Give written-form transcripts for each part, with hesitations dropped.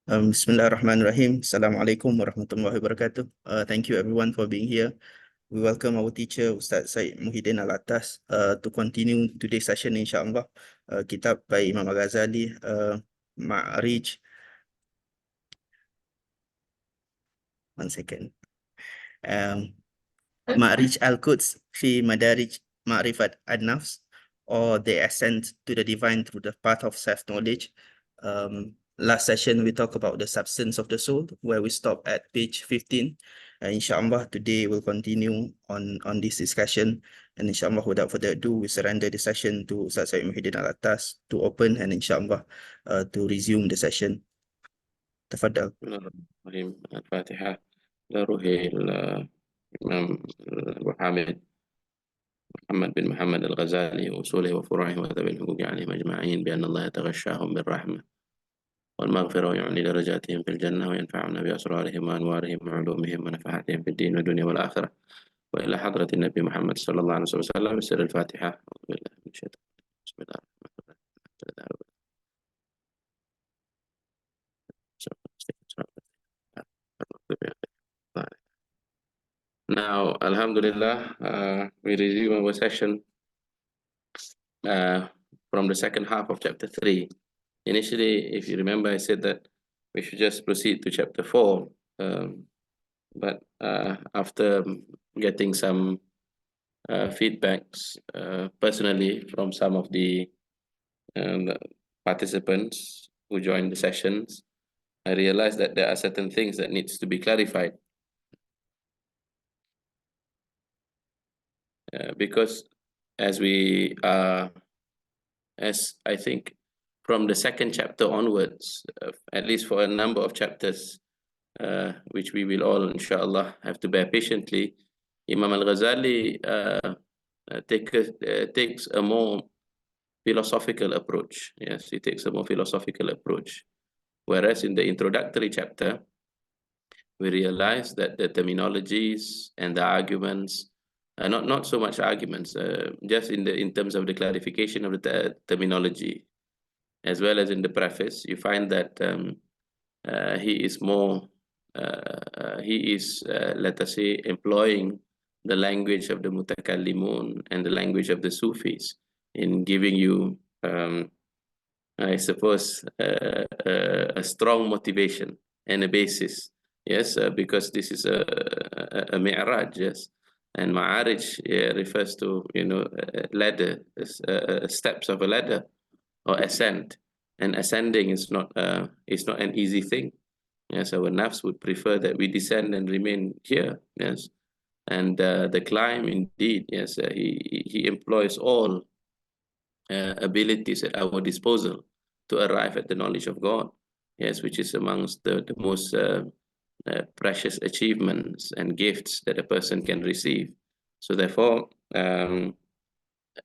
Bismillahirrahmanirrahim. Assalamu'alaykum warahmatullahi wabarakatuh. Thank you everyone for being here. We welcome our teacher Ustaz Syed Muhiyuddin Al-Attas to continue today's session inshallah. Kitab by Imam al-Ghazali, Ma'rij. One second. Ma'rij al-Quds, Fi Madarij Ma'rifat al-Nafs, or the Ascent to the Divine through the path of self-knowledge. Last session, we talked about the substance of the soul, where we stopped at page 15. Inshallah, today we'll continue on this discussion. And inshallah, without further ado, we surrender the session to Ustaz Syed Muhiyuddin Al-Attas to open and inshallah to resume the session. Tafadhal. Al-Fatiha. لروح الإمام أبو حامد محمد بن محمد الغزالي وأصوله وفروعه وذوي الحقوق عليهم أجمعين بأن الله يتغشاهم بالرحمة والمغفرة ويعلي درجاتهم في الجنة وينفعنا بأسرارهم وأنوارهم وعلومهم ونفحاتهم في الدين والدنيا والآخرة وإلى حضرة النبي محمد صلى الله عليه وسلم بسر الفاتحة. أعوذ بالله من الشيطان بسم الله الرحمن الرحيم. Now, Alhamdulillah, we resume our session from the second half of chapter 3. Initially, if you remember, I said that we should just proceed to chapter 4. But after getting some feedbacks personally from some of the participants who joined the sessions, I realized that there are certain things that needs to be clarified. Because as I think from the second chapter onwards, at least for a number of chapters, which we will all, inshallah, have to bear patiently, Imam al-Ghazali takes a more philosophical approach. Yes, he takes a more philosophical approach. Whereas in the introductory chapter, we realize that the terminologies and the arguments, not so much arguments, just in terms of the clarification of the terminology, as well as in the preface, you find that he is more, let us say, employing the language of the mutakallimun and the language of the Sufis in giving you, I suppose, a strong motivation and a basis. Yes, because this is a mi'raj, yes. And ma'arij refers to, a ladder, steps of a ladder or ascent. And ascending is not an easy thing. Yes, our nafs would prefer that we descend and remain here. Yes, and the climb, indeed, yes, he employs all abilities at our disposal to arrive at the knowledge of God. Yes, which is amongst the most precious achievements and gifts that a person can receive. So therefore,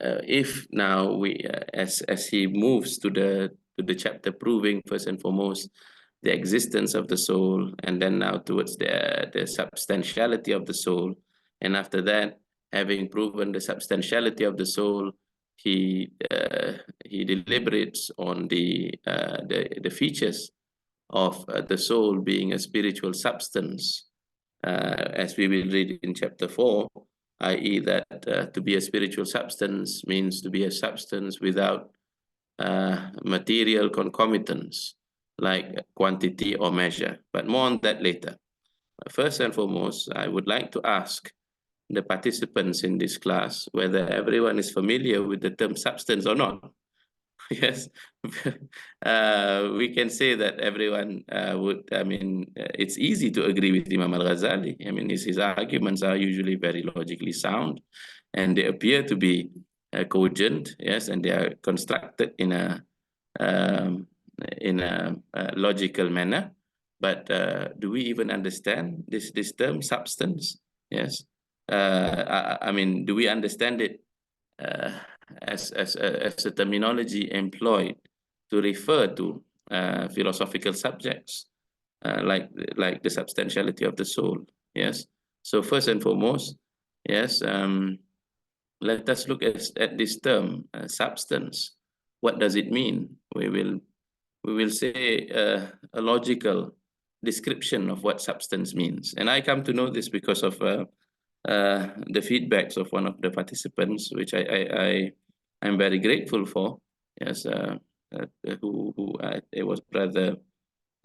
if now we, as he moves to the chapter proving first and foremost the existence of the soul, and then now towards the substantiality of the soul, and after that, having proven the substantiality of the soul, he deliberates on the features of the soul being a spiritual substance, as we will read in chapter 4, i.e. that to be a spiritual substance means to be a substance without material concomitants, like quantity or measure. But more on that later. First and foremost, I would like to ask the participants in this class whether everyone is familiar with the term substance or not. Yes, we can say that everyone would, it's easy to agree with Imam al-Ghazali. His arguments are usually very logically sound, and they appear to be cogent, yes, and they are constructed in a logical manner. But do we even understand this term substance? Yes, do we understand it as a terminology employed to refer to philosophical subjects like the substantiality of the soul? Yes. So first and foremost, yes, let us look at this term substance. What does it mean? We will we will say a logical description of what substance means. And I come to know this because of the feedbacks of one of the participants, which I'm very grateful for. Yes, it was Brother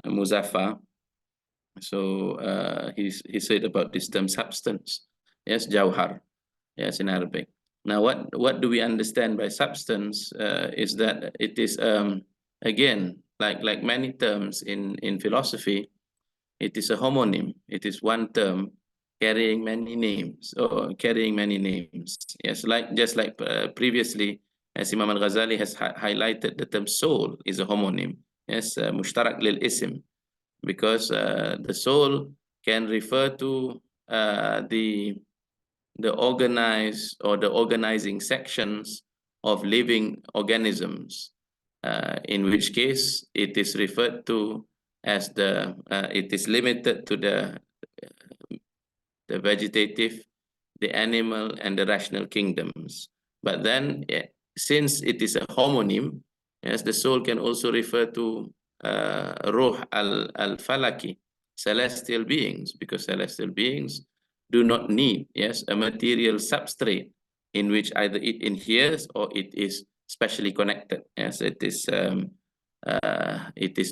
Muzaffar. So he said about this term substance. Yes, jawhar. Yes, in Arabic. Now, what do we understand by substance? Is that it is again, like many terms in philosophy, it is a homonym. It is one term carrying many names, or carrying many names. Yes, just like previously, as Imam al-Ghazali has highlighted, the term soul is a homonym. Yes, mushtarak lil ism, because the soul can refer to the organized or the organizing sections of living organisms, in which case it is referred to as it is limited to the vegetative, the animal, and the rational kingdoms. But then, since it is a homonym, yes, the soul can also refer to ruh al-falaki, celestial beings, because celestial beings do not need, yes, a material substrate in which either it inheres or it is specially connected. Yes, it is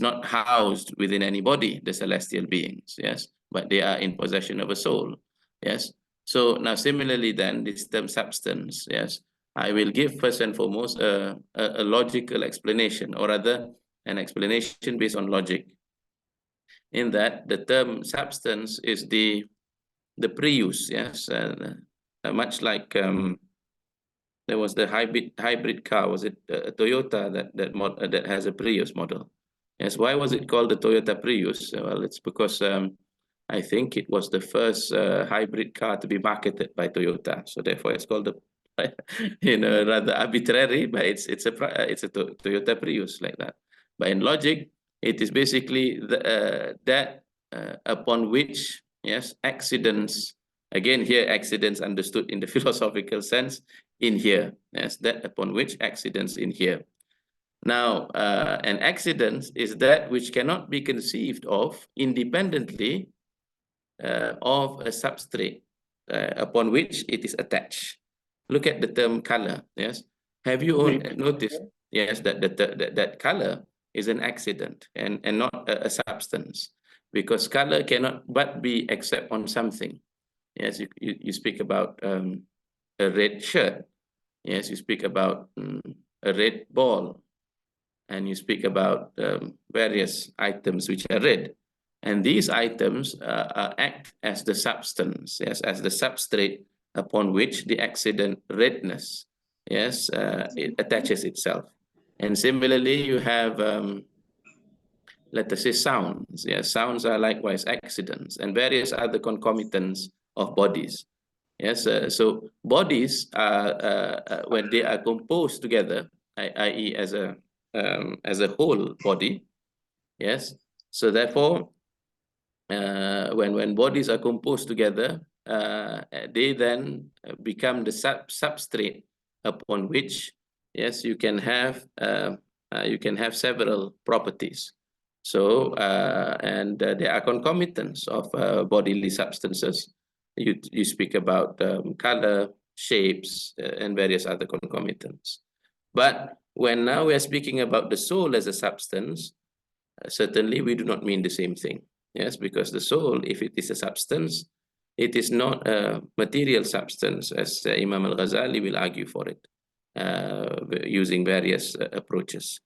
not housed within any body, the celestial beings, yes, but they are in possession of a soul. Yes. So now similarly then, this term substance, yes, I will give first and foremost a logical explanation, or rather an explanation based on logic, in that the term substance is the Prius, yes, much like there was the hybrid car. Was it a Toyota that has a Prius model? Yes. Why was it called the Toyota Prius? Well, it's because I think it was the first hybrid car to be marketed by Toyota. So therefore, it's called the rather arbitrary, but it's a Toyota Prius, like that. But in logic, it is basically that upon which, yes, accidents. Again, here accidents understood in the philosophical sense, in here, yes, that upon which accidents in here. Now, an accident is that which cannot be conceived of independently of a substrate upon which it is attached. Look at the term color. Yes, have you noticed? Yes, that color is an accident and not a substance, because color cannot but be except on something. Yes, you speak about a red shirt. Yes, you speak about a red ball, and you speak about various items which are red. And these items act as the substance, yes, as the substrate upon which the accident redness, yes, it attaches itself. And similarly, you have, let us say, sounds. Yes, sounds are likewise accidents, and various other concomitants of bodies. Yes, so bodies are when they are composed together, i.e., as a whole body. Yes, so therefore, when bodies are composed together, they then become the substrate upon which, yes, you can have several properties. So and there are concomitants of bodily substances. You speak about color, shapes, and various other concomitants. But when now we are speaking about the soul as a substance, certainly we do not mean the same thing. Yes, because the soul, if it is a substance, it is not a material substance, as Imam al-Ghazali will argue for it, using various approaches.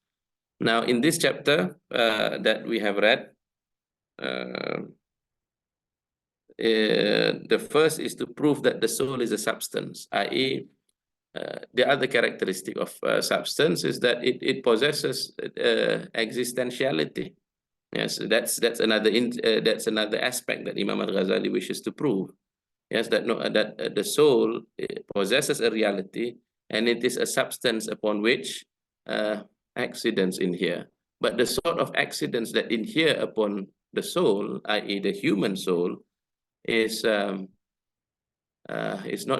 Now, in this chapter that we have read, the first is to prove that the soul is a substance, i.e., the other characteristic of substance is that it possesses existentiality. Yes, that's another aspect that Imam al-Ghazali wishes to prove. Yes, that the soul possesses a reality, and it is a substance upon which accidents inhere. But the sort of accidents that inhere upon the soul, i.e., the human soul, is not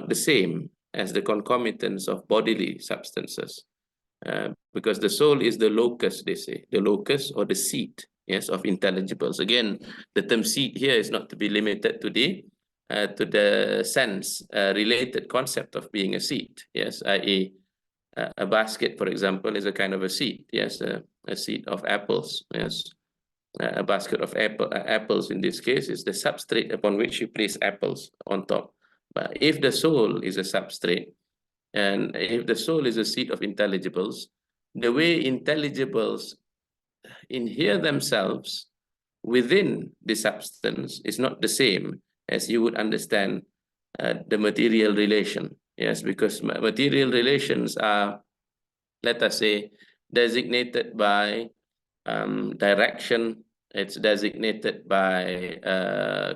the same as the concomitants of bodily substances. Because the soul is the locus, they say, the locus or the seat, yes, of intelligibles. Again, the term seat here is not to be limited to the sense related concept of being a seat, yes, i.e. A basket, for example, is a kind of a seed, yes, a seed of apples, yes. A basket of apples in this case is the substrate upon which you place apples on top. But if the soul is a substrate, and if the soul is a seed of intelligibles, the way intelligibles inhere themselves within the substance is not the same as you would understand the material relation. Yes, because material relations are, let us say, designated by direction. It's designated by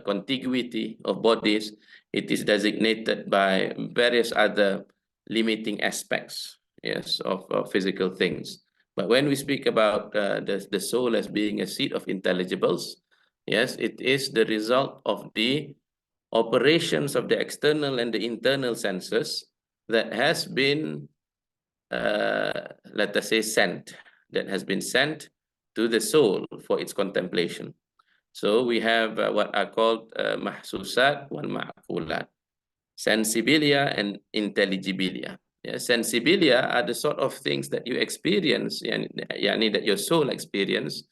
contiguity of bodies. It is designated by various other limiting aspects, yes, of physical things. But when we speak about the soul as being a seat of intelligibles, yes, it is the result of the operations of the external and the internal senses that has been, let us say, sent, that has been sent to the soul for its contemplation. So we have what are called mahsusat wal ma'qulat, sensibilia and intelligibilia. Yeah, sensibilia are the sort of things that you experience, yani that your soul experience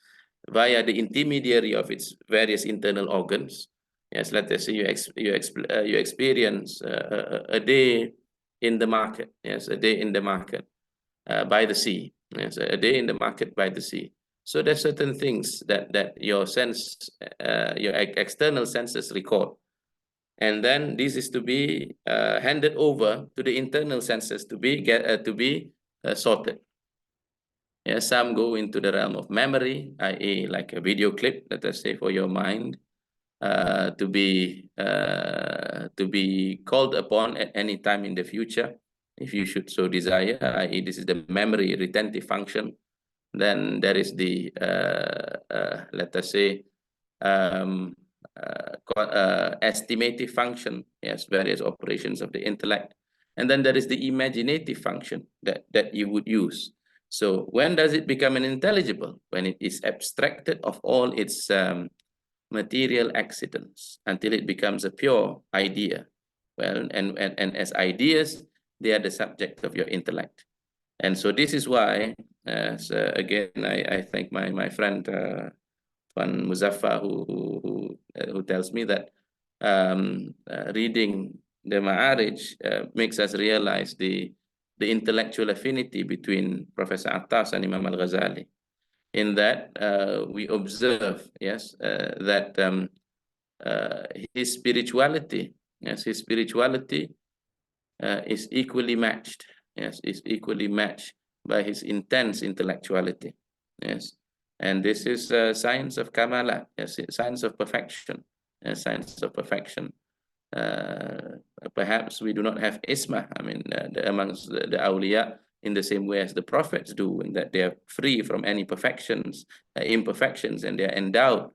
via the intermediary of its various internal organs. Yes, let us say you experience a day in the market. Yes, a day in the market by the sea. Yes, a day in the market by the sea. So there's certain things that your your external senses record. And then this is to be handed over to the internal senses to be sorted. Yeah, some go into the realm of memory, i.e. like a video clip, let us say, for your mind, to be called upon at any time in the future, if you should so desire, i.e. this is the memory retentive function. Then there is the, let us say, estimative function, yes, various operations of the intellect. And then there is the imaginative function that you would use. So when does it become an intelligible? When it is abstracted of all its material accidents until it becomes a pure idea. Well, and as ideas, they are the subject of your intellect. And so this is why, so again, I thank my friend Tuan Muzaffar who tells me that reading the Ma'arij makes us realize the intellectual affinity between Professor Attas and Imam al-Ghazali. In that we observe, yes, that his spirituality, yes, his spirituality is equally matched. Yes, is equally matched by his intense intellectuality. Yes, and this is science of Kamala. Yes, science of perfection. Yes, science of perfection. Perhaps we do not have isma. I mean, amongst the awliya in the same way as the prophets do, in that they are free from any imperfections, and they are endowed,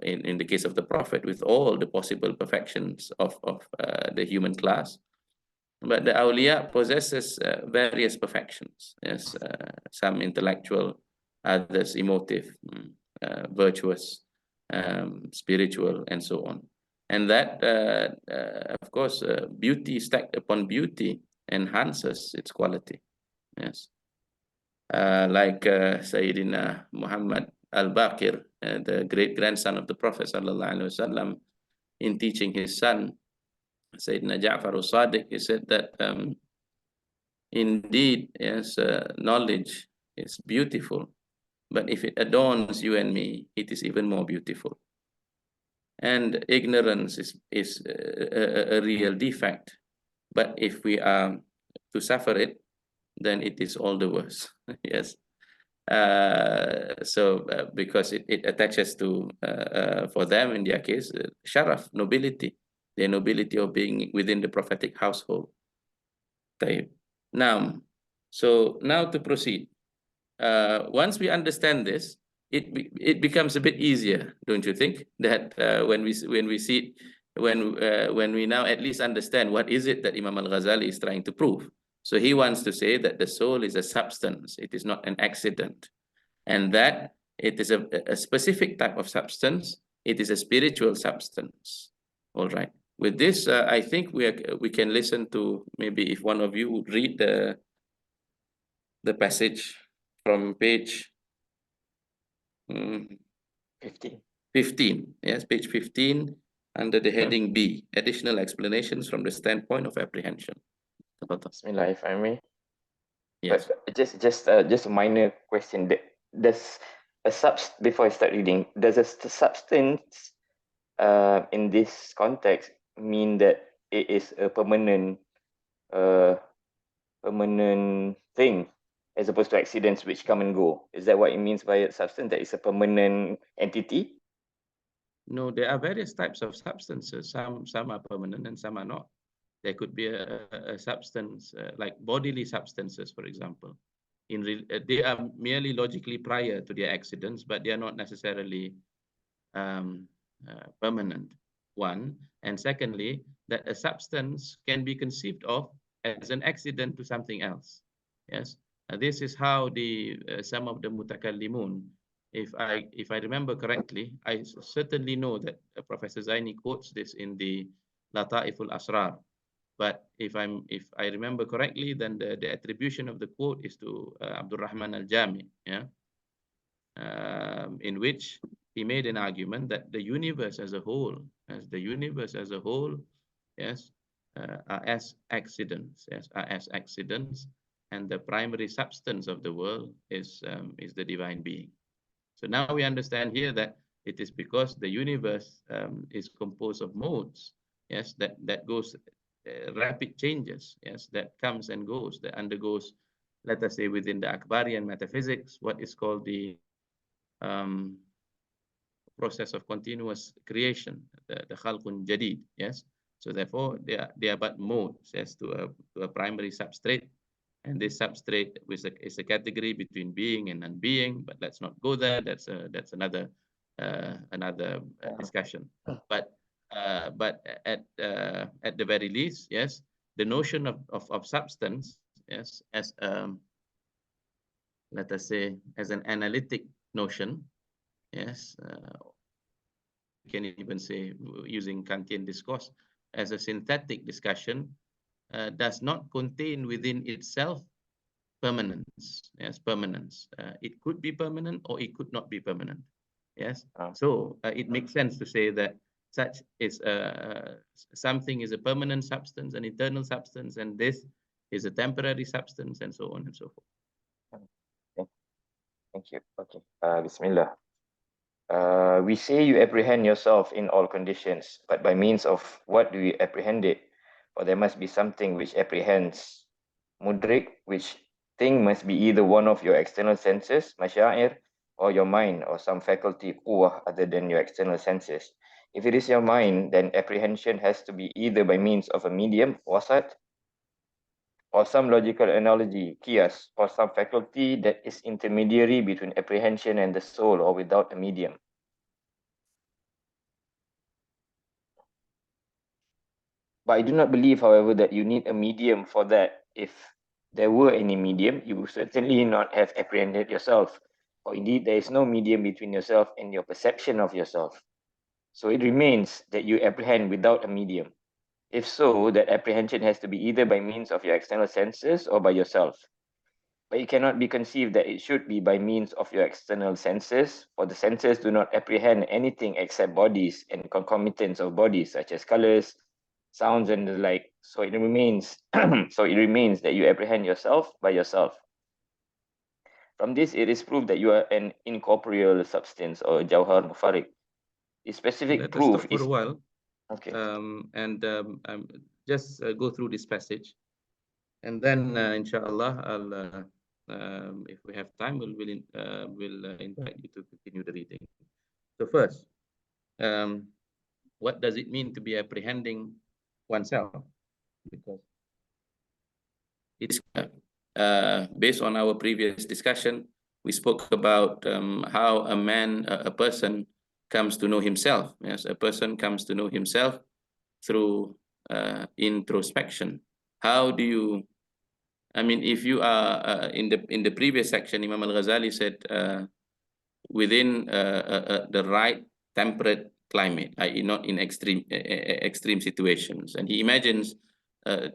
in the case of the prophet, with all the possible perfections of the human class. But the awliya possesses various perfections. Yes, some intellectual, others emotive, virtuous, spiritual, and so on. And that, of course, beauty stacked upon beauty enhances its quality. Yes, like Sayyidina Muhammad al-Baqir, the great grandson of the Prophet ﷺ, in teaching his son Sayyidina Ja'far al-Sadiq, he said that indeed, yes, knowledge is beautiful, but if it adorns you and me, it is even more beautiful. And ignorance is a real defect, but if we are to suffer it, then it is all the worse. Yes. Because it attaches to, for them in their case, sharaf, nobility, the nobility of being within the prophetic household. Now, to proceed. Once we understand this, it becomes a bit easier, don't you think? That when we now at least understand what is it that Imam al-Ghazali is trying to prove. So he wants to say that the soul is a substance, it is not an accident, and that it is a specific type of substance, it is a spiritual substance. All right. With this, I think we can listen to, maybe if one of you would read the passage from page 15. 15. Yes, page 15, under the heading B, additional explanations from the standpoint of apprehension. Bismillah, if I may. Yes. But just a minor question. Does before I start reading, does a substance in this context mean that it is a permanent thing, as opposed to accidents which come and go? Is that what it means by a substance, that it's a permanent entity? No, there are various types of substances. Some are permanent and some are not. There could be a substance like bodily substances, for example. They are merely logically prior to their accidents, but they are not necessarily permanent. One, and secondly, that a substance can be conceived of as an accident to something else. Yes, this is how some of the mutakallimun, if I remember correctly, I certainly know that Professor Zaini quotes this in the Lata'iful Asrar. But if I remember correctly, then the attribution of the quote is to Abdul Rahman al-Jami, yeah, in which he made an argument that the universe as a whole, yes, are as accidents, and the primary substance of the world is the divine being. So now we understand here that it is because the universe is composed of modes, yes, that goes rapid changes, yes, that comes and goes, that undergoes, let us say, within the Akbarian metaphysics, what is called the process of continuous creation, the khalqun jadid, yes. So therefore, they are but modes, yes, to a primary substrate, and this substrate is a category between being and non-being. But let's not go there. That's another discussion. But at the very least, yes, the notion of substance, yes, as let us say, as an analytic notion, yes, we can even say, using Kantian discourse, as a synthetic discussion, does not contain within itself permanence. Yes, permanence. It could be permanent or it could not be permanent. Yes. So it makes sense to say that such is something is a permanent substance, an eternal substance, and this is a temporary substance, and so on and so forth. Okay. Thank you. Okay. Bismillah. We say you apprehend yourself in all conditions, but by means of what do you apprehend it? For there must be something which apprehends. Mudrik, which thing must be either one of your external senses, masyair, or your mind, or some faculty, quwwah, other than your external senses. If it is your mind, then apprehension has to be either by means of a medium, wasat, or some logical analogy, qiyas, or some faculty that is intermediary between apprehension and the soul, or without a medium. But I do not believe, however, that you need a medium for that. If there were any medium, you would certainly not have apprehended yourself. For indeed, there is no medium between yourself and your perception of yourself. So it remains that you apprehend without a medium. If so, that apprehension has to be either by means of your external senses or by yourself. But it cannot be conceived that it should be by means of your external senses, for the senses do not apprehend anything except bodies and concomitants of bodies, such as colors, sounds, and the like. So it remains that you apprehend yourself by yourself. From this, it is proved that you are an incorporeal substance, or jawhar mufarik. The specific proof is... for a while. Okay. Just go through this passage, and then Inshaallah, I'll if we have time, we'll invite you to continue the reading. So first, what does it mean to be apprehending oneself? Because it's based on our previous discussion, we spoke about how a person comes to know himself. Yes, a person comes to know himself through introspection. How do you I mean, if you are in the previous section, Imam al-Ghazali said within the right temperate climate, i.e., not in extreme situations, and he imagines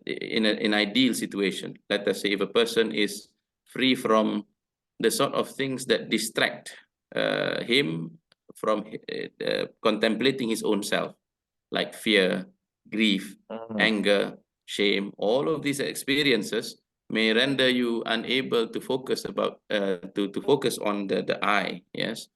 in an ideal situation. Let us say if a person is free from the sort of things that distract him from contemplating his own self, like fear, grief, anger, shame. All of these experiences may render you unable to focus to focus on the I. Yes,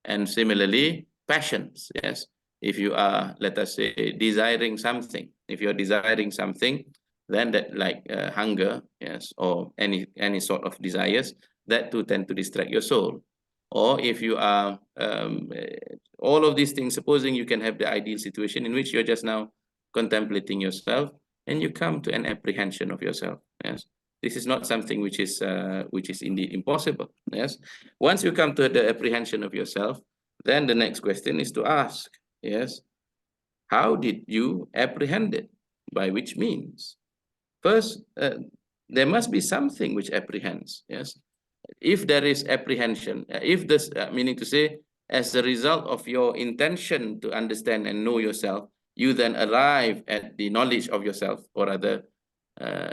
and similarly passions. Yes, if you are, let us say, desiring something, if you're desiring something, then that, like hunger, yes, or any sort of desires, that too tend to distract your soul. Or if you are all of these things, supposing you can have the ideal situation in which you're just now contemplating yourself, and you come to an apprehension of yourself. Yes, this is not something which is indeed impossible. Yes, once you come to the apprehension of yourself, then the next question is to ask, yes, how did you apprehend it? By which means? First, there must be something which apprehends. Yes, if there is apprehension, if this, meaning to say, as a result of your intention to understand and know yourself, you then arrive at the knowledge of yourself, or rather,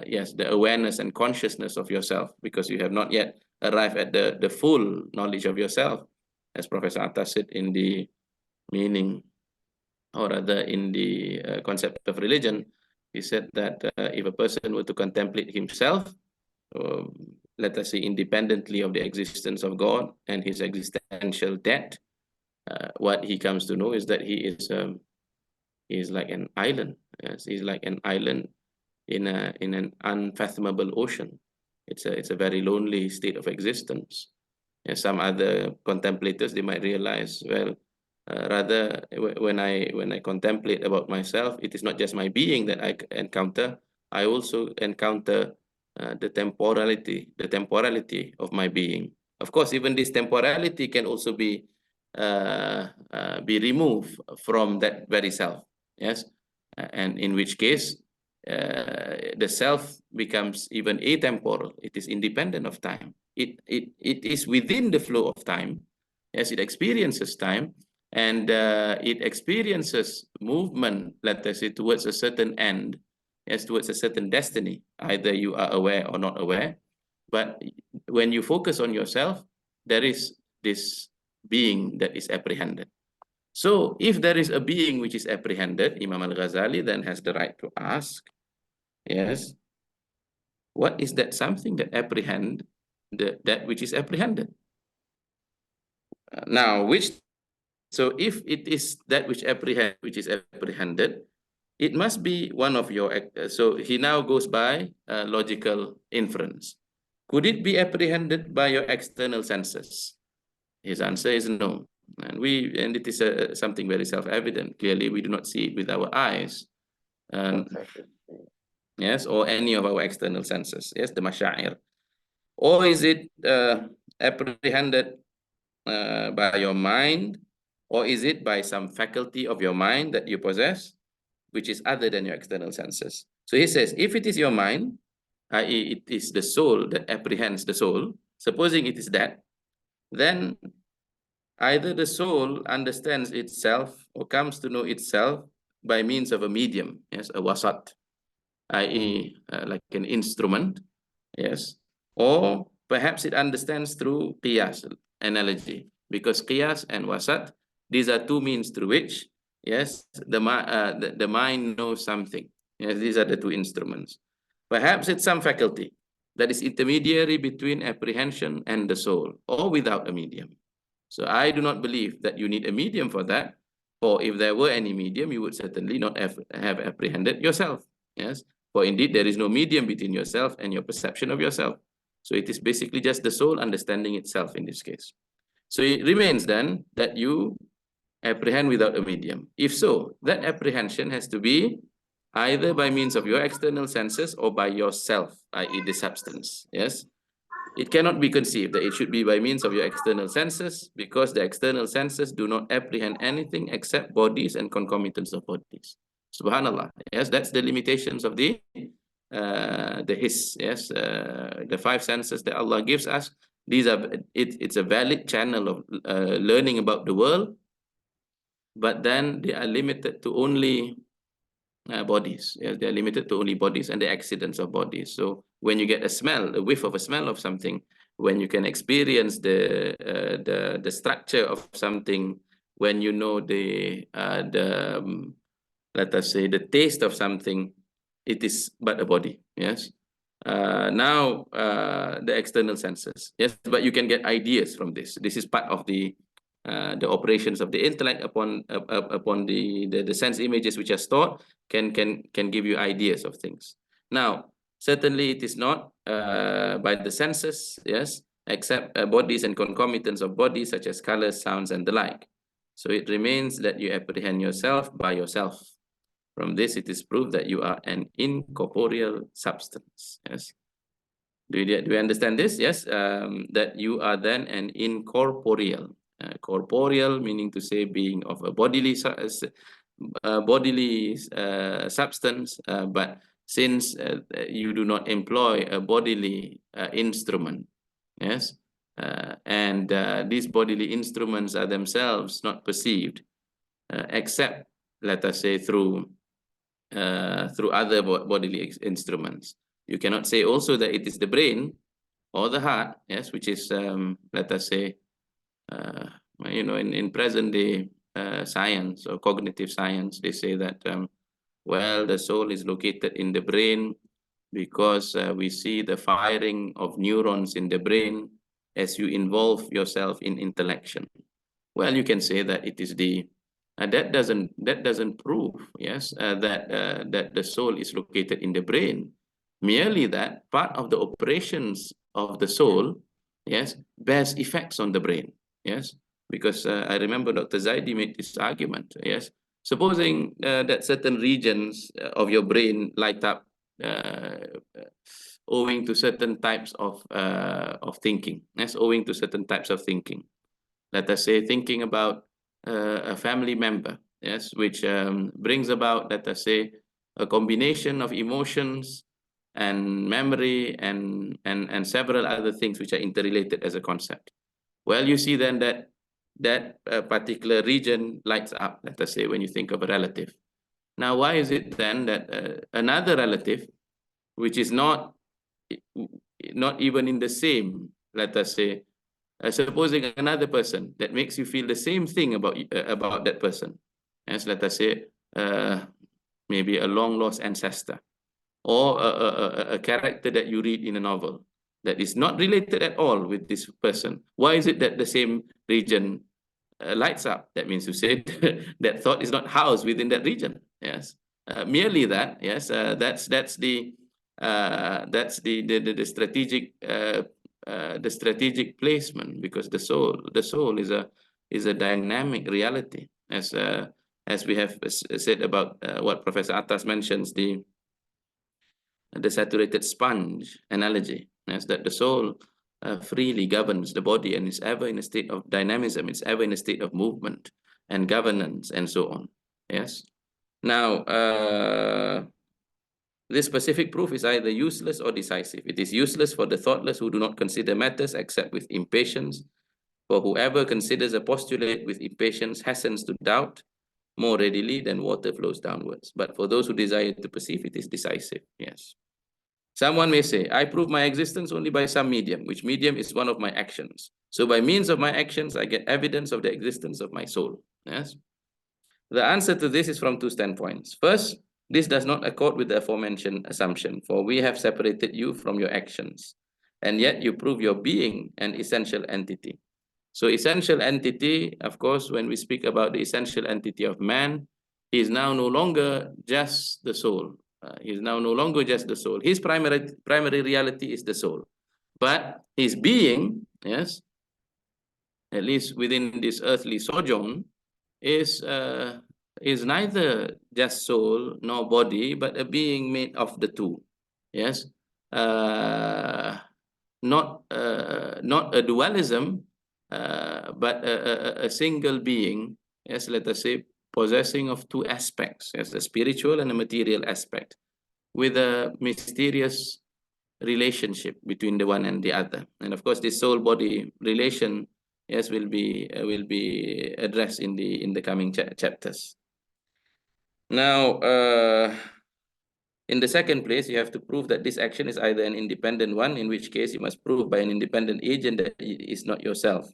yes, the awareness and consciousness of yourself, because you have not yet arrived at the full knowledge of yourself, as Professor Attas said in the meaning, or rather in the concept of religion. He said that if a person were to contemplate himself, let us say independently of the existence of God and his existential debt, what he comes to know is that he is like an island. Yes, he's like an island in an unfathomable ocean. It's a very lonely state of existence. And some other contemplators, they might realize, well, rather when I contemplate about myself, it is not just my being that I encounter. I also encounter the temporality of my being. Of course, even this temporality can also be removed from that very self. Yes, and in which case the self becomes even atemporal. It is independent of time. It is within the flow of time. Yes, it experiences time, and it experiences movement, let us say, towards a certain end, yes, towards a certain destiny. Either you are aware or not aware. But when you focus on yourself, there is this being that is apprehended. So if there is a being which is apprehended, Imam al-Ghazali then has the right to ask, yes, what is that something that apprehend that which is apprehended? Now, so if it is that which is apprehended, it must be one of your, so he now goes by logical inference. Could it be apprehended by your external senses? His answer is no. And it is something very self-evident. Clearly, we do not see it with our eyes. Yes, or any of our external senses. Yes, the mashair. Or is it apprehended by your mind, or is it by some faculty of your mind that you possess, which is other than your external senses? So he says, if it is your mind, i.e., it is the soul that apprehends the soul, supposing it is that, then either the soul understands itself or comes to know itself by means of a medium, yes, a wasat, i.e., like an instrument, yes, or perhaps it understands through qiyas, analogy, because qiyas and wasat, these are two means through which, yes, the mind knows something. Yes, these are the two instruments. Perhaps it's some faculty that is intermediary between apprehension and the soul, or without a medium. So I do not believe that you need a medium for that, or if there were any medium, you would certainly not have apprehended yourself. Yes, for indeed there is no medium between yourself and your perception of yourself. So it is basically just the soul understanding itself in this case. So it remains then that you apprehend without a medium. If so, that apprehension has to be either by means of your external senses or by yourself, i.e. the substance. Yes, it cannot be conceived that it should be by means of your external senses, because the external senses do not apprehend anything except bodies and concomitants of bodies. Subhanallah. Yes, that's the limitations of the the his, yes, the 5 senses that Allah gives us. These are, it's a valid channel of learning about the world, but then they are limited to only bodies. Yes, they are limited to only bodies and the accidents of bodies. So when you get a smell, a whiff of a smell of something, when you can experience the structure of something, when you know let us say the taste of something, it is but a body. Yes. Now the external senses. Yes, but you can get ideas from this. This is part of the operations of the intellect upon the sense images which are stored can give you ideas of things. Now, certainly it is not by the senses, yes, except bodies and concomitants of bodies such as colors, sounds, and the like. So it remains that you apprehend yourself by yourself. From this, it is proved that you are an incorporeal substance. Yes. Do you understand this? Yes. That you are then an incorporeal. Corporeal meaning to say being of a bodily substance, but since you do not employ a bodily instrument, yes, and these bodily instruments are themselves not perceived except, let us say, through other bodily instruments. You cannot say also that it is the brain or the heart, yes, which is, let us say, you know, in present day science or cognitive science, they say that, well, the soul is located in the brain because we see the firing of neurons in the brain as you involve yourself in intellection. Well, you can say that it is the that doesn't prove, yes, that the soul is located in the brain. Merely that part of the operations of the soul, yes, bears effects on the brain, yes. Because I remember Dr. Zaidi made this argument, yes. Supposing that certain regions of your brain light up owing to certain types of thinking, yes, owing to certain types of thinking. Let us say thinking about a family member, yes, which brings about, let us say, a combination of emotions and memory and several other things which are interrelated as a concept. Well, you see then that particular region lights up, let us say, when you think of a relative. Now, why is it then that another relative, which is not even in the same, let us say, supposing another person that makes you feel the same thing about that person, as let us say, maybe a long lost ancestor, or a character that you read in a novel that is not related at all with this person. Why is it that the same region lights up? That means to say that thought is not housed within that region. Yes, merely that. Yes, that's the strategic the strategic placement, because the soul is a dynamic reality, as we have said about what Professor Attas mentions, the saturated sponge analogy, as that the soul freely governs the body and is ever in a state of dynamism, it's ever in a state of movement and governance and so on. Yes. Now, this specific proof is either useless or decisive. It is useless for the thoughtless who do not consider matters except with impatience. For whoever considers a postulate with impatience hastens to doubt more readily than water flows downwards. But for those who desire to perceive, it is decisive. Yes. Someone may say, I prove my existence only by some medium, which medium is one of my actions. So by means of my actions, I get evidence of the existence of my soul. Yes. The answer to this is from 2 standpoints. First, this does not accord with the aforementioned assumption, for we have separated you from your actions, and yet you prove your being an essential entity. So essential entity, of course, when we speak about the essential entity of man, he is now no longer just the soul. He is now no longer just the soul. His primary reality is the soul. But his being, yes, at least within this earthly sojourn, is neither just soul nor body, but a being made of the two. Yes, not a dualism, but a single being. Yes, let us say, possessing of two aspects, yes, a spiritual and a material aspect. with a mysterious relationship between the one and the other. And of course, this soul-body relation, yes, will be addressed in the coming chapters. Now, in the second place, you have to prove that this action is either an independent one, in which case you must prove by an independent agent that it is not yourself.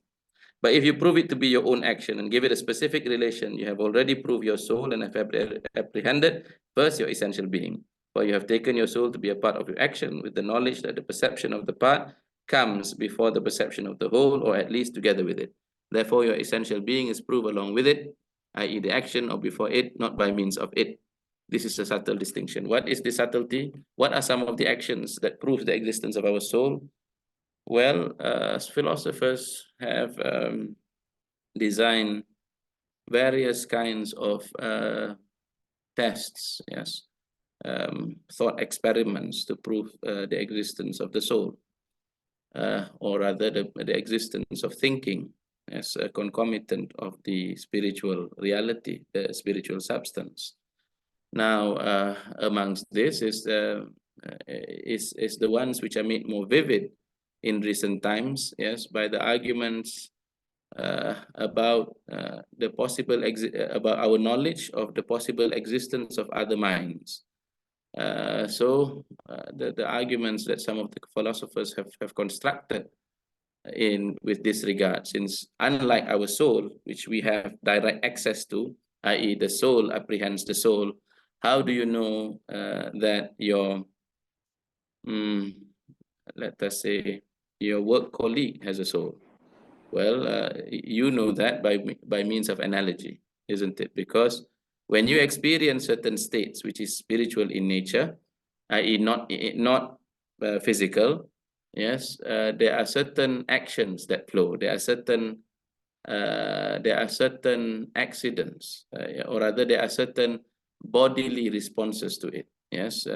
But if you prove it to be your own action and give it a specific relation, you have already proved your soul and have apprehended first your essential being. For you have taken your soul to be a part of your action with the knowledge that the perception of the part comes before the perception of the whole, or at least together with it. Therefore, your essential being is proved along with it, i.e. the action, or before it, not by means of it. This is a subtle distinction. What is the subtlety? What are some of the actions that prove the existence of our soul? Well, philosophers have designed various kinds of tests, yes, thought experiments to prove the existence of the soul, or rather the existence of thinking as a concomitant of the spiritual reality, the spiritual substance. Now, amongst this is the ones which are made more vivid in recent times, yes, by the arguments about the possible about our knowledge of the possible existence of other minds. The arguments that some of the philosophers have constructed with this regard, since unlike our soul, which we have direct access to, i.e. the soul apprehends the soul, how do you know that your, let us say, your work colleague has a soul? Well, you know that by means of analogy, isn't it? Because when you experience certain states which is spiritual in nature, i.e. not physical, yes, there are certain actions that flow. There are certain accidents, or rather there are certain bodily responses to it. Yes.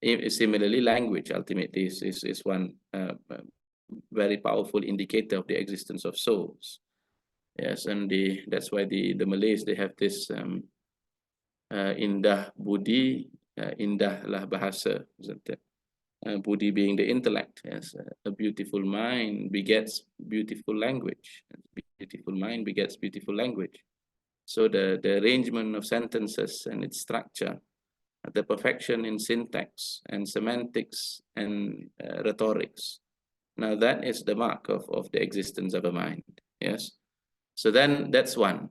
Similarly, language ultimately is one very powerful indicator of the existence of souls. Yes, and that's why the Malays, they have this indah budi, indahlah bahasa, isn't it? Budi being the intellect. Yes, a beautiful mind begets beautiful language. Beautiful mind begets beautiful language. So the arrangement of sentences and its structure, the perfection in syntax and semantics and rhetorics. Now that is the mark of the existence of a mind. Yes. So then that's one.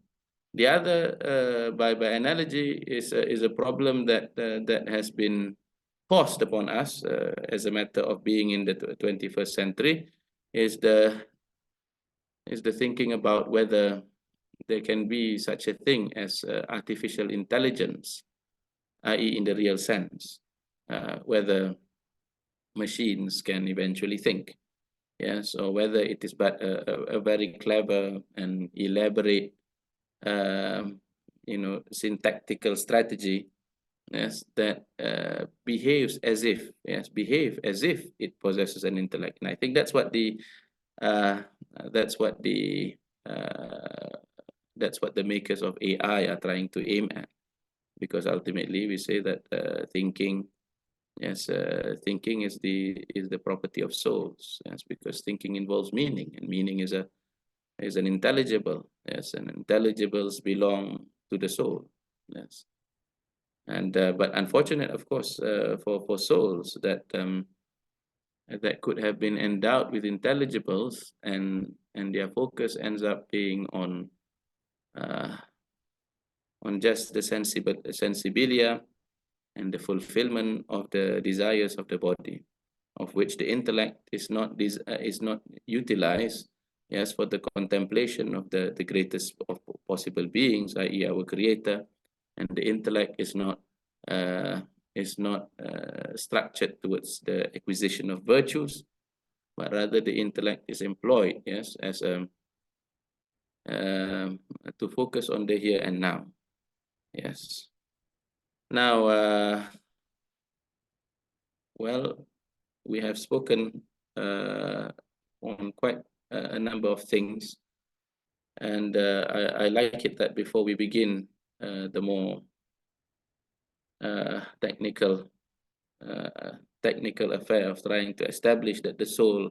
The other, by analogy, is a problem that has been forced upon us as a matter of being in the 21st century, is the thinking about whether there can be such a thing as artificial intelligence, i.e. in the real sense, whether machines can eventually think, yes, or whether it is but a very clever and elaborate, syntactical strategy, yes, that behaves as if, yes, it possesses an intellect. And I think that's what the makers of AI are trying to aim at, because ultimately we say that thinking, yes, thinking is the property of souls, yes, because thinking involves meaning, and meaning is an intelligible, yes, and intelligibles belong to the soul, yes. And but unfortunate, of course, for souls that could have been endowed with intelligibles, and their focus ends up being on just the sensibilia and the fulfillment of the desires of the body, of which the intellect is not utilized, yes, for the contemplation of the greatest of possible beings, i.e. our Creator. And the intellect is not structured towards the acquisition of virtues, but rather the intellect is employed, yes, as to focus on the here and now. Yes. Now, well, we have spoken on quite a number of things, and I like it that before we begin the more technical affair of trying to establish that the soul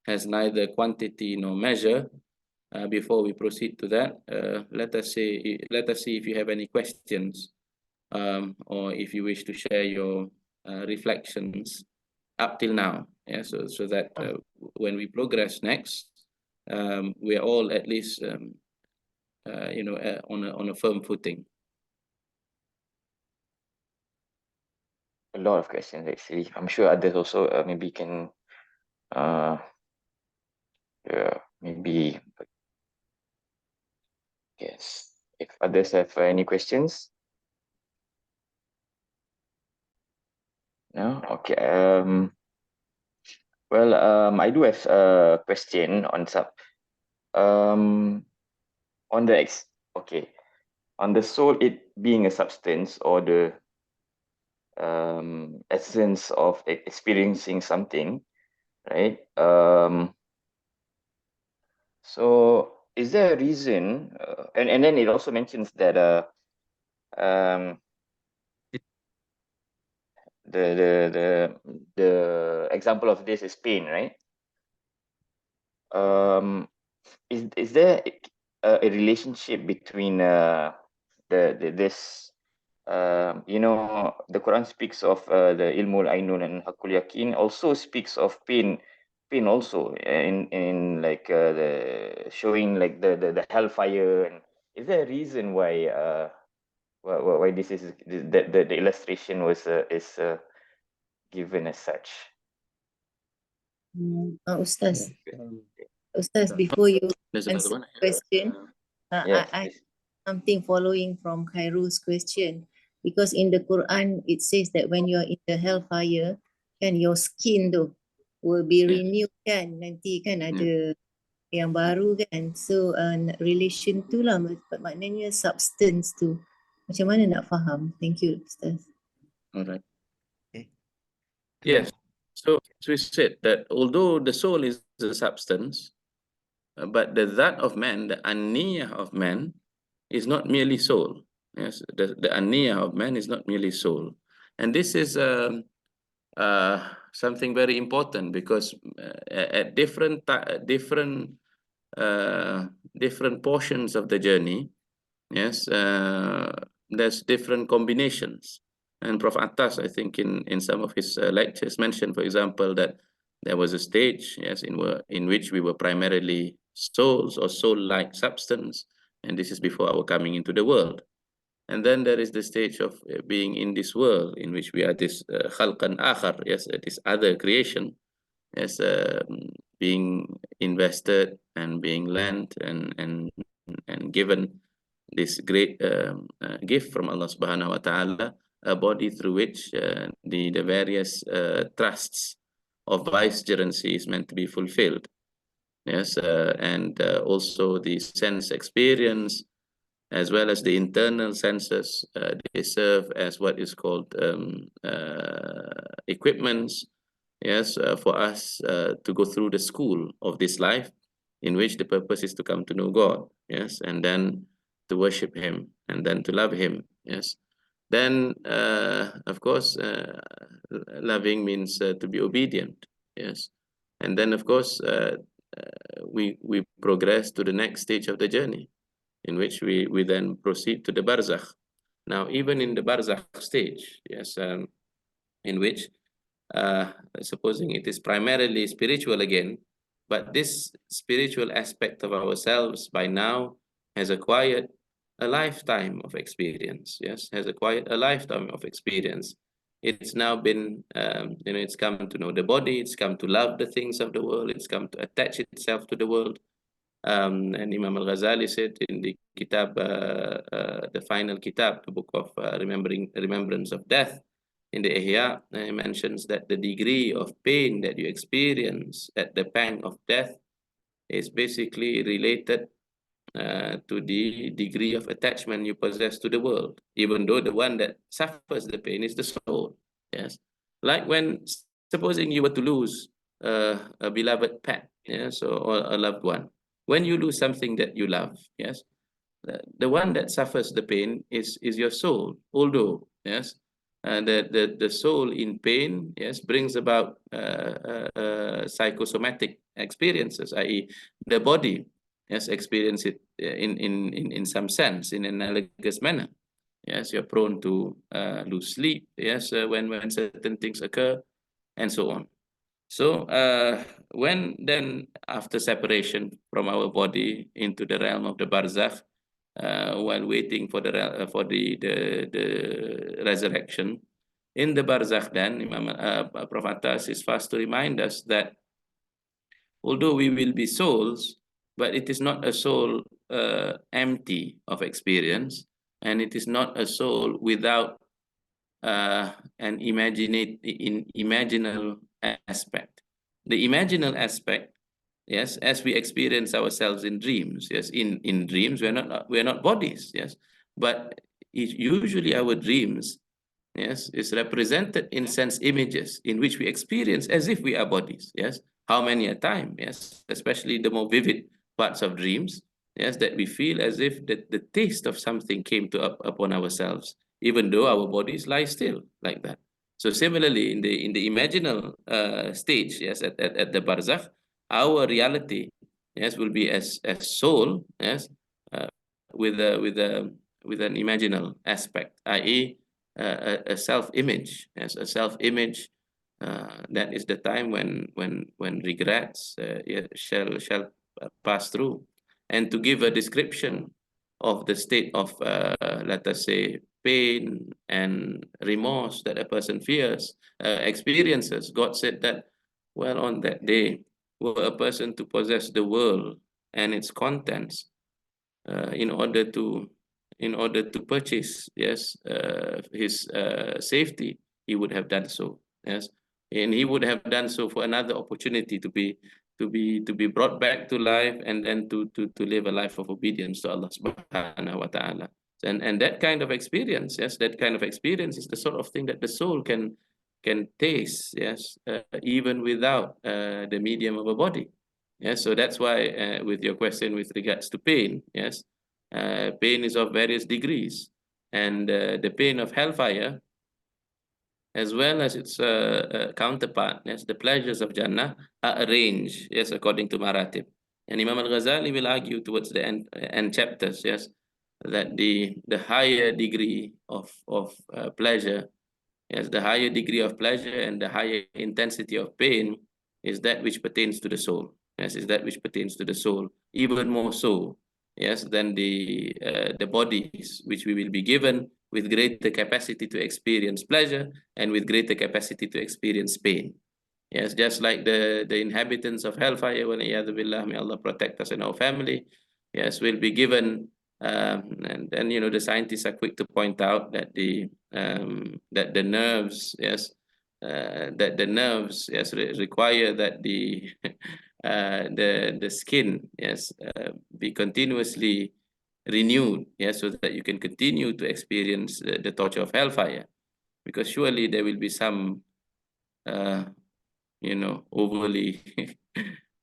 has neither quantity nor measure. Before we proceed to that, let us see if you have any questions, or if you wish to share your reflections up till now. Yeah, so that when we progress next, we are all at least on a firm footing. A lot of questions actually. I'm sure others also maybe can maybe yes. If others have any questions. No? Okay. Well, I do have a question on on the soul, it being a substance or the essence of experiencing something, right? So is there a reason? And then it also mentions that the example of this is pain, right? Is there a relationship between this the Quran speaks of the ilmul ainun and hakul yakin, also speaks of pain also in like the showing like the hellfire. And is there a reason why this is that the illustration was is given as such? Ustaz, before you There's answer another one. the question, Yes, I please. something following from Khairul's question, because in the Quran it says that when you're in the hellfire, kan your skin tu will be renewed kan, nanti kan ada yang baru kan. So relation tu lah, maknanya substance tu. Macam mana nak faham? Thank you, Ustaz. All right. Okay. Yes. So we said that although the soul is a substance, but the that of man, the aniyah of man, is not merely soul. Yes, the aniyah of man is not merely soul, and this is something very important, because at different portions of the journey, yes, there's different combinations. And Prof. Attas, I think in some of his lectures, mentioned, for example, that there was a stage, yes, in which we were primarily souls or soul-like substance, and this is before our coming into the world. And then there is the stage of being in this world, in which we are this khalqan akhar, yes, this other creation, yes, being invested and being lent and given this great gift from Allah subhanahu wa ta'ala, a body through which the various trusts of vicegerency is meant to be fulfilled. Yes, and also the sense experience, as well as the internal senses, they serve as what is called equipments, yes, for us to go through the school of this life, in which the purpose is to come to know God, yes, and then to worship Him, and then to love Him, yes. Then, of course, loving means to be obedient, yes. And then, of course, we progress to the next stage of the journey, in which we then proceed to the barzakh. Now, even in the barzakh stage, yes, in which, supposing it is primarily spiritual again, but this spiritual aspect of ourselves by now has acquired a lifetime of experience, yes, has acquired a lifetime of experience. It's now been, it's come to know the body, it's come to love the things of the world, it's come to attach itself to the world. And Imam al-Ghazali said in the Kitab, the final Kitab, the book of Remembrance of Death, in the Ihya, he mentions that the degree of pain that you experience at the pang of death is basically related to the degree of attachment you possess to the world, even though the one that suffers the pain is the soul. Yes, like when, supposing you were to lose a beloved pet, yes, or a loved one. When you lose something that you love, yes, the one that suffers the pain is your soul, although, yes, the soul in pain, yes, brings about psychosomatic experiences, i.e., the body, yes, experience it in some sense, in an analogous manner. Yes, you're prone to lose sleep, yes, when certain things occur, and so on. So when then after separation from our body into the realm of the barzakh, while waiting for the resurrection in the barzakh, then Prophet Attas is fast to remind us that although we will be souls, but it is not a soul empty of experience, and it is not a soul without an imaginal aspect. The imaginal aspect, yes, as we experience ourselves in dreams, yes, in dreams we're not bodies, yes, but usually our dreams, yes, is represented in sense images in which we experience as if we are bodies, yes. How many a time, yes, especially the more vivid parts of dreams, yes, that we feel as if the taste of something came upon ourselves, even though our bodies lie still like that. So similarly, in the imaginal stage, yes, at the barzakh, our reality, yes, will be as soul, yes, with an imaginal aspect, i.e., a self-image, yes, a self-image. That is the time when regrets shall pass through, and to give a description of the state of, let us say, pain and remorse that a person experiences. God said that, well, on that day, were a person to possess the world and its contents, in order to purchase, yes, his safety, he would have done so, yes, and he would have done so for another opportunity to be brought back to life, and then to live a life of obedience to Allah subhanahu wa ta'ala. And that kind of experience, yes, that kind of experience is the sort of thing that the soul can taste, yes, even without the medium of a body. Yes, so that's why with your question with regards to pain, yes, pain is of various degrees, and the pain of hellfire, as well as its counterpart, yes, the pleasures of Jannah, are arranged, yes, according to maratib. And Imam al-Ghazali will argue towards the end chapters, yes, that the higher degree of pleasure, yes, the higher degree of pleasure and the higher intensity of pain is that which pertains to the soul. Yes, is that which pertains to the soul, even more so, yes, than the bodies which we will be given with greater capacity to experience pleasure and with greater capacity to experience pain. Yes, just like the inhabitants of hellfire, billah, may Allah protect us and our family, yes, will be given, and then, you know, the scientists are quick to point out that the nerves, yes, yes, require that the skin, yes, be continuously renewed, yes, so that you can continue to experience the torture of hellfire, because surely there will be some you know, overly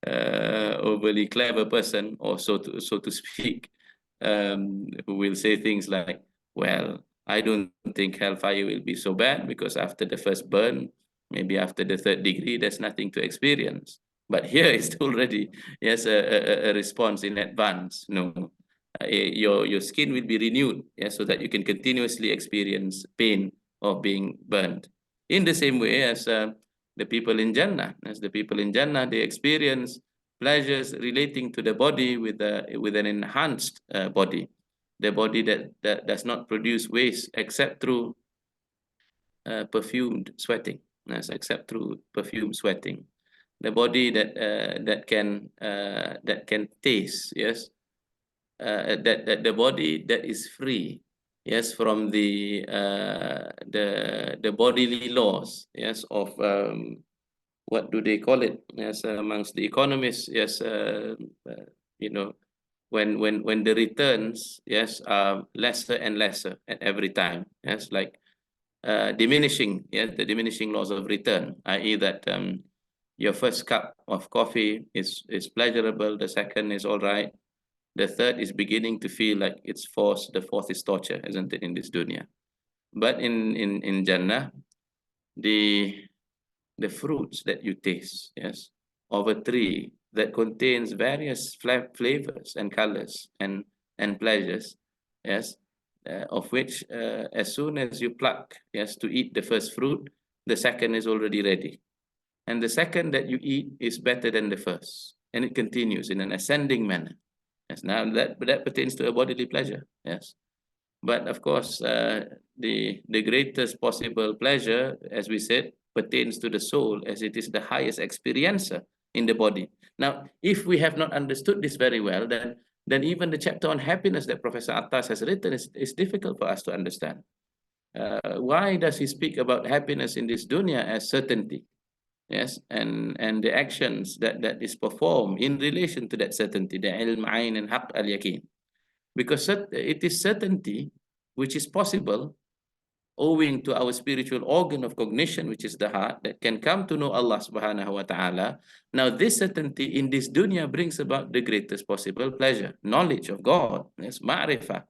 overly clever person, or so to speak, who will say things like, well, I don't think hellfire will be so bad, because after the first burn, maybe after the 3rd degree, there's nothing to experience. But here is already, yes, a response in advance. No, your skin will be renewed, yes, so that you can continuously experience pain of being burned. In the same way as the people in Jannah, they experience pleasures relating to the body with an enhanced body, the body that does not produce waste except through perfumed sweating, yes, except through perfumed sweating, the body that can taste, yes, that the body that is free, yes, from the bodily laws, yes, of what do they call it, yes, amongst the economists, yes, you know, when the returns, yes, are lesser and lesser at every time, yes, like diminishing, yes, the diminishing laws of return, i.e. that your first cup of coffee is pleasurable, the second is all right, the third is beginning to feel like it's force, the fourth is torture, isn't it, in this dunya? But in Jannah, the fruits that you taste, yes, of a tree that contains various flavors and colors and pleasures, yes, of which as soon as you pluck, yes, to eat the first fruit, the second is already ready, and the second that you eat is better than the first, and it continues in an ascending manner. Yes, now that pertains to a bodily pleasure, yes. But of course, the greatest possible pleasure, as we said, pertains to the soul, as it is the highest experiencer in the body. Now, if we have not understood this very well, then even the chapter on happiness that Professor Attas has written is difficult for us to understand. Why does he speak about happiness in this dunya as certainty? Yes, and the actions that is performed in relation to that certainty, the ilm, ayn, and haqq al-yaqeen. Because it is certainty which is possible owing to our spiritual organ of cognition, which is the heart, that can come to know Allah subhanahu wa ta'ala. Now, this certainty in this dunya brings about the greatest possible pleasure, knowledge of God, yes, ma'rifah.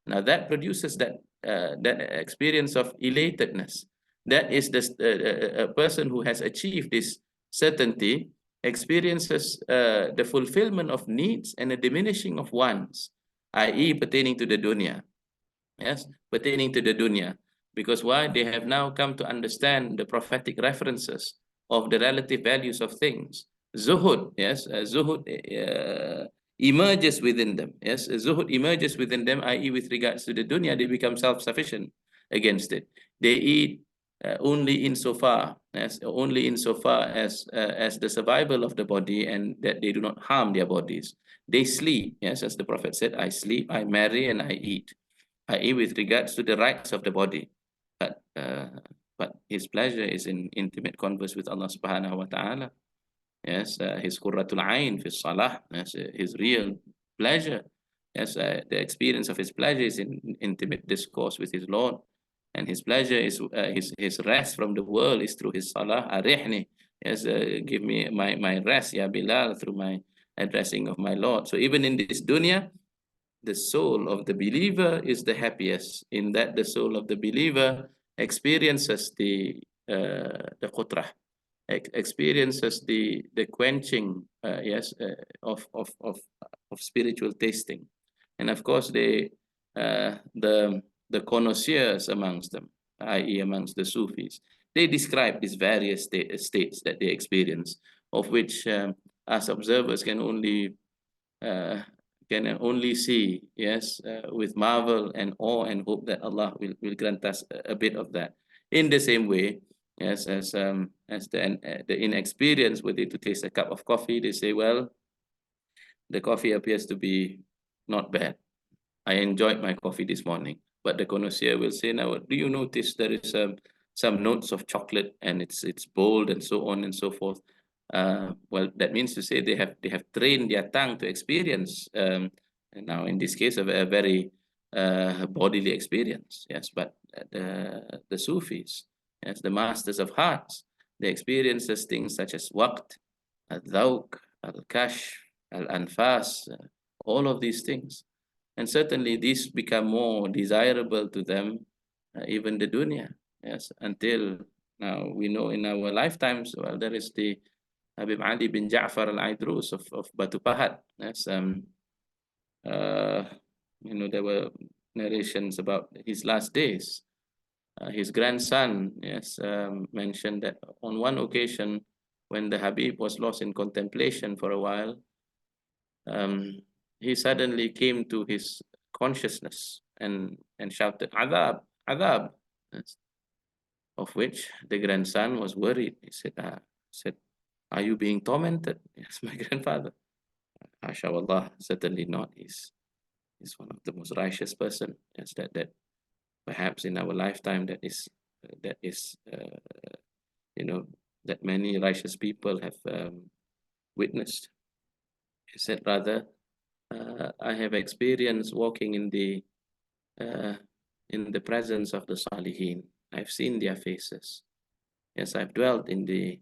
Now, that produces that experience of elatedness. That is a person who has achieved this certainty experiences the fulfillment of needs and a diminishing of wants, i.e. pertaining to the dunya. Yes, pertaining to the dunya. Because why? They have now come to understand the prophetic references of the relative values of things. Zuhud, yes, zuhud emerges within them. Yes, zuhud emerges within them, i.e. with regards to the dunya, they become self-sufficient against it. They eat only insofar, yes, only insofar as the survival of the body, and that they do not harm their bodies. They sleep, yes, as the Prophet said, I sleep, I marry, and I eat, i.e. with regards to the rights of the body. But his pleasure is in intimate converse with Allah subhanahu wa ta'ala. Yes, his qurratul ayn fi salah, yes, his real pleasure. Yes, the experience of his pleasure is in intimate discourse with his Lord. And his pleasure is his rest from the world is through his salah. Arihni, yes, give me my rest, ya Bilal, through my addressing of my Lord. So even in this dunya, the soul of the believer is the happiest, in that the soul of the believer experiences the qutrah, experiences the quenching, of spiritual tasting. And of course, the connoisseurs amongst them, i.e. amongst the Sufis, they describe these various states that they experience, of which us observers can only see, yes, with marvel and awe, and hope that Allah will grant us a bit of that. In the same way, yes, as the inexperienced, were they to taste a cup of coffee, they say, well, the coffee appears to be not bad. I enjoyed my coffee this morning. But the connoisseur will say, now, do you notice there is some notes of chocolate, and it's bold, and so on and so forth? Well, that means to say they have trained their tongue to experience, now in this case, a very bodily experience. Yes, but the Sufis, yes, the masters of hearts, they experience things such as waqt, al-dhawq, al-kashf, al-anfas, all of these things. And certainly these become more desirable to them, even the dunya. Yes, until now we know in our lifetimes, well, there is the Habib Ali bin Ja'far al-Aidrus of Batu Pahat. Yes, there were narrations about his last days. His grandson, yes, mentioned that on one occasion, when the Habib was lost in contemplation for a while, he suddenly came to his consciousness and shouted, "Adab, adab," yes. Of which the grandson was worried. He said, "Are you being tormented?" Yes, my grandfather. Mashallah, certainly not. He's one of the most righteous person. Yes, that perhaps in our lifetime that many righteous people have witnessed. He said, rather, I have experienced walking in the presence of the Salihin. I've seen their faces. Yes, I've dwelt in the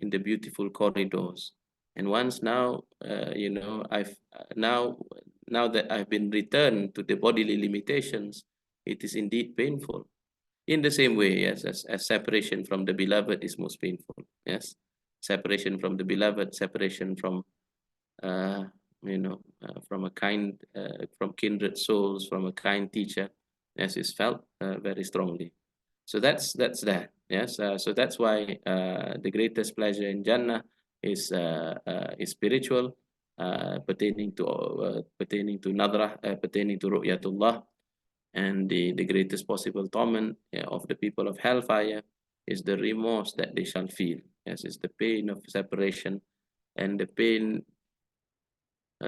beautiful corridors. And once now, I've now that I've been returned to the bodily limitations, it is indeed painful. In the same way, yes, as separation from the beloved is most painful. Yes, separation from the beloved, separation from from a from kindred souls, from a kind teacher, yes, is felt very strongly. So that's that. Yes, so that's why the greatest pleasure in Jannah is spiritual, pertaining to nadrah, pertaining to ru'yatullah, and the greatest possible torment of the people of hellfire is the remorse that they shall feel. Yes, it's the pain of separation and the pain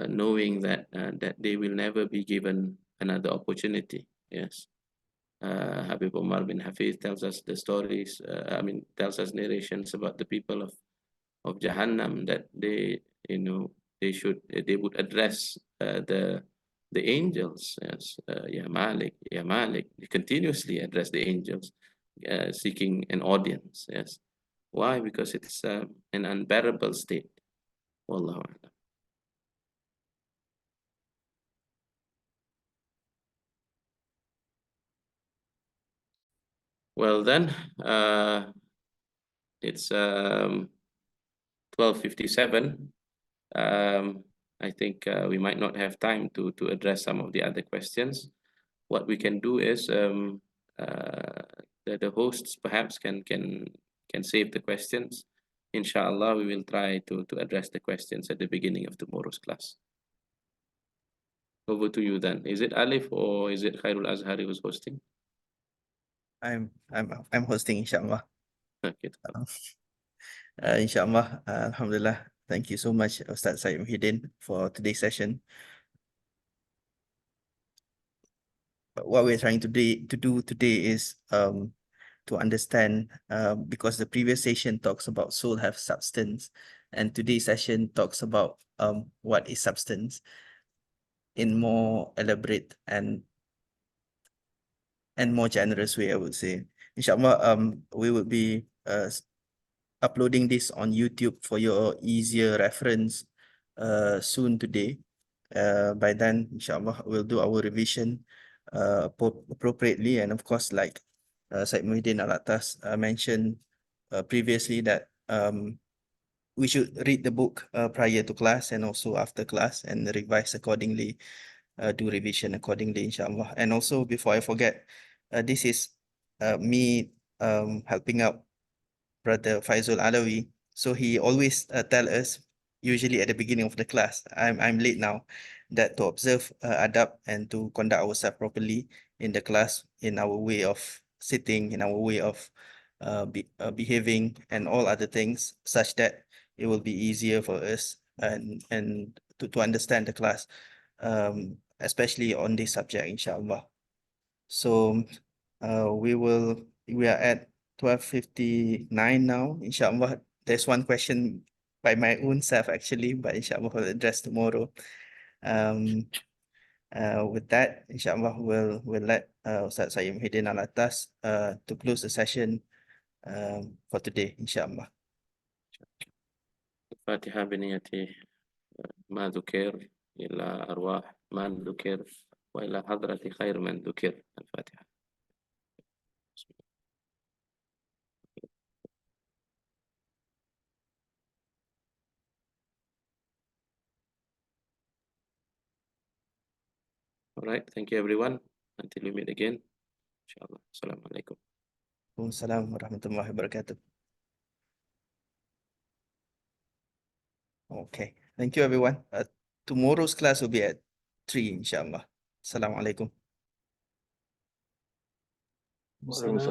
knowing that they will never be given another opportunity. Yes. Habib Omar bin Hafiz tells us the stories, tells us narrations about the people of Jahannam, that they would address the angels. Yes, Ya Malik, Ya Malik. They continuously address the angels, seeking an audience. Yes. Why? Because it's an unbearable state. Wallahu a'lam. Well then, it's 12:57. I think we might not have time to address some of the other questions. What we can do is the hosts perhaps can save the questions. Inshallah, we will try to address the questions at the beginning of tomorrow's class. Over to you then. Is it Alif or is it Khairul Azhari who's hosting? I'm hosting, inshallah. Okay. Inshallah, alhamdulillah. Thank you so much, Ustaz Syed Muhiyuddin, for today's session. What we're trying to do today is to understand, because the previous session talks about soul have substance, and today's session talks about what is substance in more elaborate and more generous way, I would say. Inshallah, we will be uploading this on YouTube for your easier reference soon today. By then, inshallah, we'll do our revision appropriately, and of course, like Syed Muhiyuddin Al-Attas mentioned previously, that we should read the book prior to class and also after class, and revise accordingly, do revision accordingly, inshallah. And also, before I forget, this is me helping out Brother Faizul Alawi. So he always tell us, usually at the beginning of the class, I'm late now, that to observe adab and to conduct ourselves properly in the class, in our way of sitting, in our way of behaving, and all other things, such that it will be easier for us and to understand the class, especially on this subject, inshallah. So we are at 12:59 now, inshallah. There's one question by my own self, actually, but inshallah we'll address tomorrow. With that, inshallah, we'll let Ustaz Syed Muhiyuddin Al-Attas to close the session for today, inshallah. الفاتحة بنية ما ذكر إلى أرواح من ذكر وإلى حضرة خير من ذكر. الفاتحة. All right, thank you everyone. Until we meet again, inshallah. Assalamu'alaykum. Waalaikumsalam warahmatullahi wabarakatuh. Okay, thank you everyone. Tomorrow's class will be at 3, inshallah. Assalamualaikum. Waalaikumsalam.